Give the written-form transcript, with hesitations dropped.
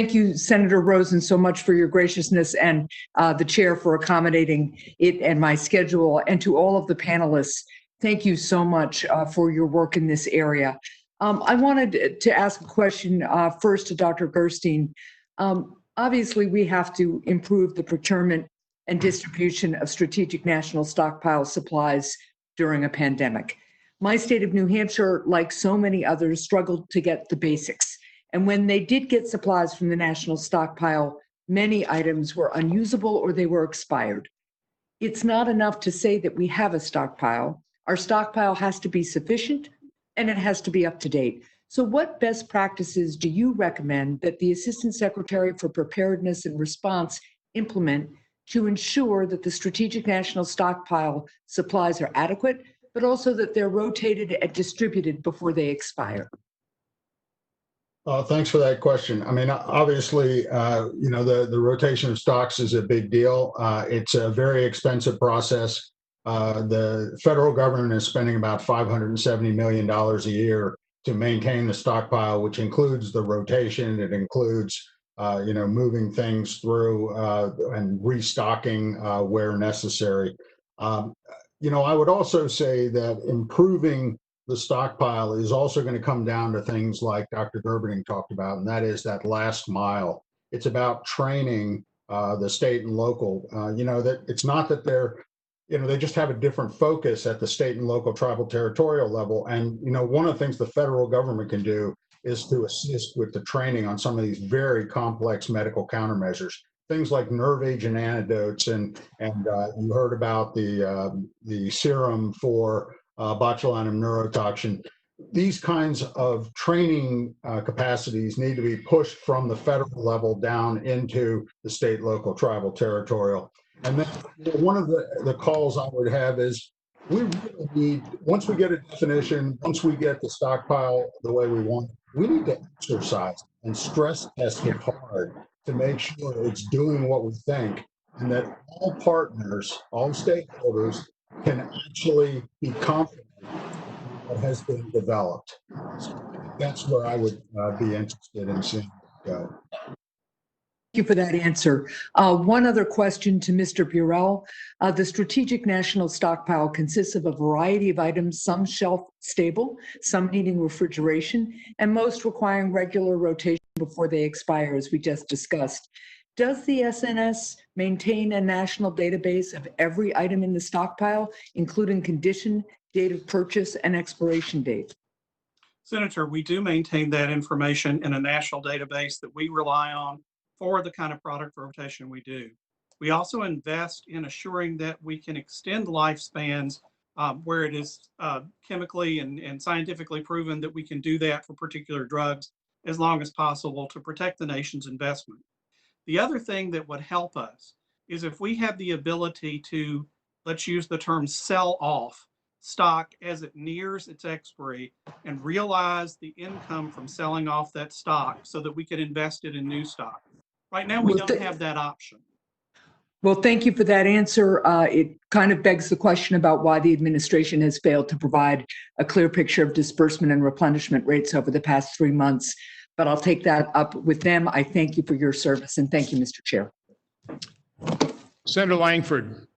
Thank you, Senator Rosen, so much for your graciousness, and the chair for accommodating it and my schedule. And to all of the panelists, thank you so much for your work in this area. I wanted to ask a question first to Dr. Gerstein. Obviously, we have to improve the procurement and distribution of strategic national stockpile supplies during a pandemic. My state of New Hampshire, like so many others, struggled to get the basics. And when they did get supplies from the national stockpile, many items were unusable or they were expired. It's not enough to say that we have a stockpile. Our stockpile has to be sufficient and it has to be up to date. So what best practices do you recommend that the Assistant Secretary for Preparedness and Response implement to ensure that the strategic national stockpile supplies are adequate, but also that they're rotated and distributed before they expire? Thanks for that question. I mean, obviously, the rotation of stocks is a big deal. It's a very expensive process. The federal government is spending about $570 million a year to maintain the stockpile, which includes the rotation. It includes, moving things through and restocking where necessary. I would also say that improving the stockpile is also going to come down to things like Dr. Gerberding talked about, and that is that last mile. It's about training the state and local, that it's not that they just have a different focus at the state and local tribal territorial level. And, one of the things the federal government can do is to assist with the training on some of these very complex medical countermeasures, things like nerve agent antidotes. And you heard about the serum for botulinum neurotoxin. These kinds of training capacities need to be pushed from the federal level down into the state, local, tribal, territorial. And then one of the calls I would have is we really need, once we get a definition, once we get the stockpile the way we want, we need to exercise and stress test it hard to make sure it's doing what we think, and that all partners, all stakeholders can actually be confident in what has been developed. So that's where I would be interested in seeing it go. Thank you for that answer. One other question to Mr. Burrell. The strategic national stockpile consists of a variety of items, some shelf stable, some needing refrigeration, and most requiring regular rotation before they expire, as we just discussed. Does the SNS maintain a national database of every item in the stockpile, including condition, date of purchase, and expiration date? Senator, we do maintain that information in a national database that we rely on for the kind of product rotation we do. We also invest in assuring that we can extend lifespans where it is chemically and scientifically proven that we can do that for particular drugs as long as possible to protect the nation's investment. The other thing that would help us is if we have the ability to, let's use the term, sell off stock as it nears its expiry and realize the income from selling off that stock so that we could invest it in new stock. Right now, we don't have that option. Well, thank you for that answer. It kind of begs the question about why the administration has failed to provide a clear picture of disbursement and replenishment rates over the past 3 months. But I'll take that up with them. I thank you for your service, and thank you, Mr. Chair. Senator Langford.